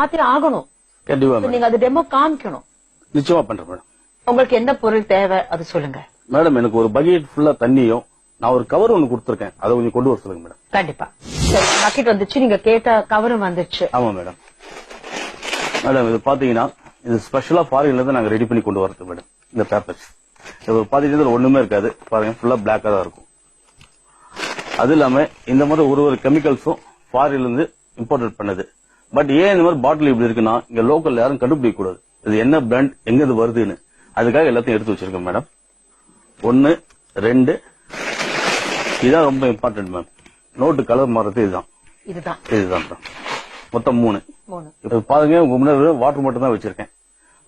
மாத்தி ஆகணும். கண்டிப்பா நீங்க அது டெமோ காமிக்கணும். நிச்சயமா பண்றேன் மேடம். உங்களுக்கு என்ன பொருள் தேவை அது சொல்லுங்க மேடம். எனக்கு ஒரு பக்கெட் ஃபுல்லா தண்ணியும் நான் ஒரு கவர் ஒன்னு கொடுத்துருக்கேன், அதை கொஞ்சம் கொண்டு வர சொல்லுங்க மேடம். கண்டிப்பா. சரி, பக்கெட் வந்துச்சு, நீங்க கேட்ட கவரும் வந்துச்சு. ஆமா மேடம். மேடம் இது பாத்தீங்கன்னா இது ஸ்பெஷலா ஃபாரின்ல இருந்து நாங்க ரெடி பண்ணி கொண்டு வரது மேடம். இந்த பேப்பர்ஸ் இது பாத்தீங்கன்னா ஒண்ணுமே இருக்காது, பாருங்க ஃபுல்லா பிளாக்கா தான் இருக்கும். அது இல்லாம இந்த மாதிரி ஒரு கெமிக்கல்ஸும் ஃபாரின்ல இருந்து இம்போர்ட் பண்ணது. பட் ஏன் இந்த மாதிரி பாட்டில் இப்படி இருக்குன்னா இங்க லோக்கல் யாரும் கண்டுபிடிக்க கூடாது இது என்ன பிராண்ட் எங்க இது வருதுன்னு. அதுக்காக எல்லாத்தையும் எடுத்து வச்சிருக்கேன் மேடம். 1 2 இதுதான் ரொம்ப இம்பார்ட்டன்ட் மேம். நோட்டு கலர் மாறது இதுதான் மேடம். மொத்தம் 3. இப்ப பாருங்க உங்க முன்னாடி வாட்டர் மட்டும் தான் வச்சிருக்கேன்.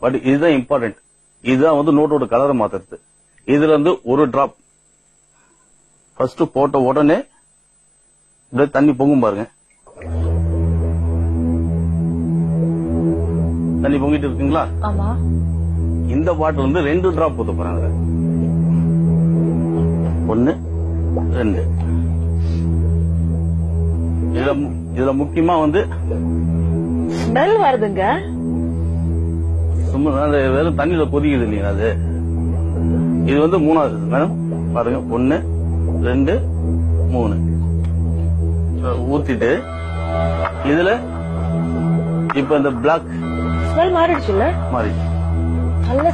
பட் இதுதான் இம்பார்ட்டன்ட். இதுதான் வந்து நோட்டோட கலரை மாத்துறது. இதுல இருந்து ஒரு டிராப் ஃபர்ஸ்ட் போட்ட உடனே இப்படியே தண்ணி பொங்கும் பாருங்க. தண்ணி பொங்கிட்டு இருக்குங்களா? ஆமா. இந்த பாட்டில் வந்து 2 டிராப் ஊத்த போறாங்க. 1 2. இதுல முக்கியமா வந்து ஸ்மெல் வருதுங்க. சும்மா வெறும் தண்ணியில கொதிக்குது இல்லையா அது. இது வந்து 3வது மேடம். பாருங்க 1 2 3 ஊத்திட்டு இதுல இப்ப இந்த பிளாக் ஸ்மெல் மாறிடுச்சுல்ல? மாறிடுச்சு. நல்ல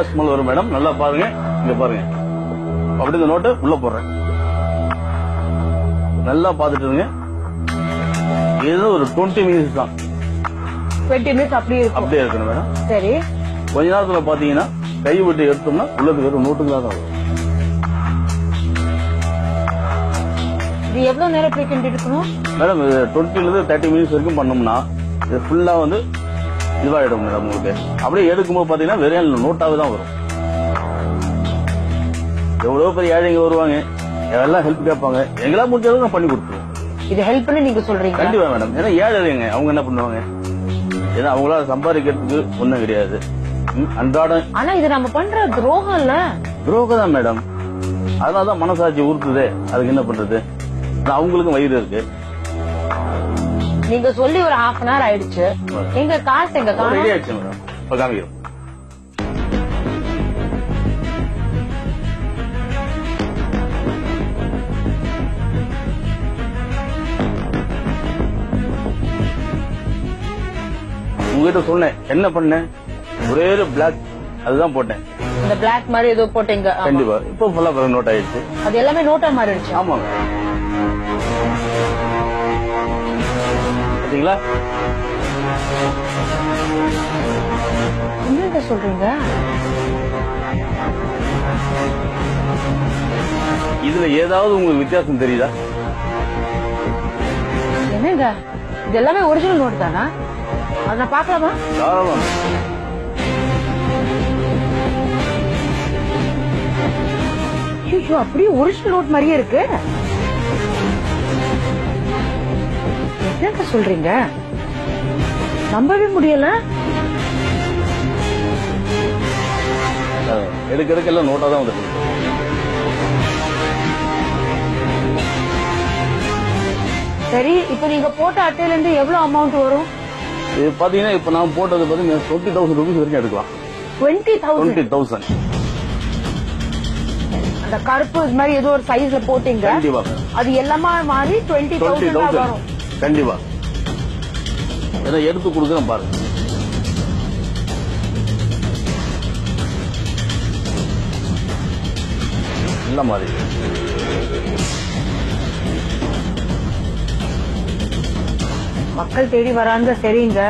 ஸ்மெல் வரும் மேடம். நல்லா பாருங்க, இங்க பாருங்க. அப்படி இந்த நோட்டை உள்ள போடுறேன். நல்லா பாத்துட்டு இருங்க. இது ஒரு 20 மினிட்ஸ் தான். 20 மினிட்ஸ் அப்படியே இருக்கணும் மேடம். சரி. கொஞ்ச நேரத்துல பாத்தீங்கன்னா கை விட்டு எடுத்தோம்னா உள்ளது வெறும் நோட்டுங்களா தான் வரும். இது எவ்வளவு நேரம் இப்படி கிண்டிட்டு இருக்கணும் மேடம்? 20 இருந்து 30 மினிட்ஸ் வரைக்கும் பண்ணோம்னா இது ஃபுல்லா வந்து இதுவாயிடும் மேடம். உங்களுக்கு அப்படியே எடுக்கும்போது பாத்தீங்கன்னா வெறும் நோட்டாவே தான் வரும். எவ்வளவு பெரிய ஏழைங்க வருவாங்க, எல்லாம் ஹெல்ப் கேட்பாங்க. எங்கெல்லாம் முடிஞ்சதும் நான் பண்ணி கொடுத்துருவோம். இது ஹெல்ப் பண்ணி நீங்க சொல்றீங்க? கண்டிப்பா மேடம். ஏன்னா ஏழைங்க அவங்க என்ன பண்ணுவாங்க, ஏன்னா அவங்களால சம்பாதிக்கிறதுக்கு ஒண்ணும் கிடையாது அன்றாடம். ஆனா இது நம்ம பண்ற துரோகம் இல்ல? துரோகம் தான் மேடம். அதனாலதான் மனசாட்சி உறுத்துதே. அதுக்கு என்ன பண்றது, அவங்களுக்கும் வயிறு இருக்கு. நீங்க சொல்லி ஒரு half an hour ஆயிடுச்சு. எங்க காசு எங்க காசு ரெடி ஆயிடுச்சு மேடம். இப்ப காமிக்கிறோம். உங்ககிட்ட சொன்னேன் என்ன பண்ணேன், ஒரே பிளாக் அதுதான் போட்டேன். இந்த பிளாக் மாதிரி ஏதோ போட்டீங்க. கண்டிப்பா. இப்போ ஃபுல்லா நோட் ஆயிடுச்சு. அது எல்லாமே நோட்டா மாறிடுச்சு. ஆமாங்க. பாத்தீங்களா? என்னங்க சொல்றீங்க? இதுல ஏதாவது உங்களுக்கு வித்தியாசம் தெரியுதா? என்னங்க இது எல்லாமே ஒரிஜினல் நோட் தானா? அத நான் பார்க்கலாமா? தாராளமா. ஐயோ, அப்படியே ஒரிஜினல் நோட் மாதிரியே இருக்கு. என்னங்க சொல்றீங்க? நம்பவே முடியல. எடுக்கிறதுக்கெல்லாம் நோட்டா தான் வந்துருக்கு. சரி, இப்ப நீங்க போட்ட அட்டையில இருந்து எவ்வளவு அமௌண்ட் வரும்? இது பாத்தீங்கன்னா இப்ப நான் போட்டது பாத்தீங்கன்னா 20,000 rupees வரைக்கும் எடுக்கலாம். 20,000. அந்த கருப்பு இது மாதிரி ஏதோ ஒரு சைஸ்ல போட்டீங்க. கண்டிப்பா. அது எல்லாமா மாறி 20,000 வரும். கண்டிப்பா. ஏதோ எடுத்து கொடுக்குறேன் பாருங்க. இல்ல மாதிரி மக்கள் தேடி வராங்க சரிங்க.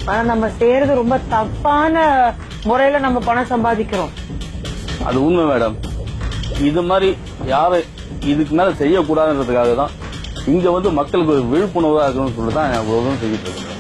ஆனா நம்ம செய்யறது ரொம்ப தப்பான முறையில நம்ம பணம் சம்பாதிக்கிறோம். அது உண்மை மேடம். இது மாதிரி யாரும் இதுக்கு மேல செய்யக்கூடாதுன்றதுக்காக தான் இங்க வந்து மக்களுக்கு விழிப்புணர்வா இருக்கணும்னு சொல்லிட்டு தான் நான் செய்யிட்டு இருக்கேன்.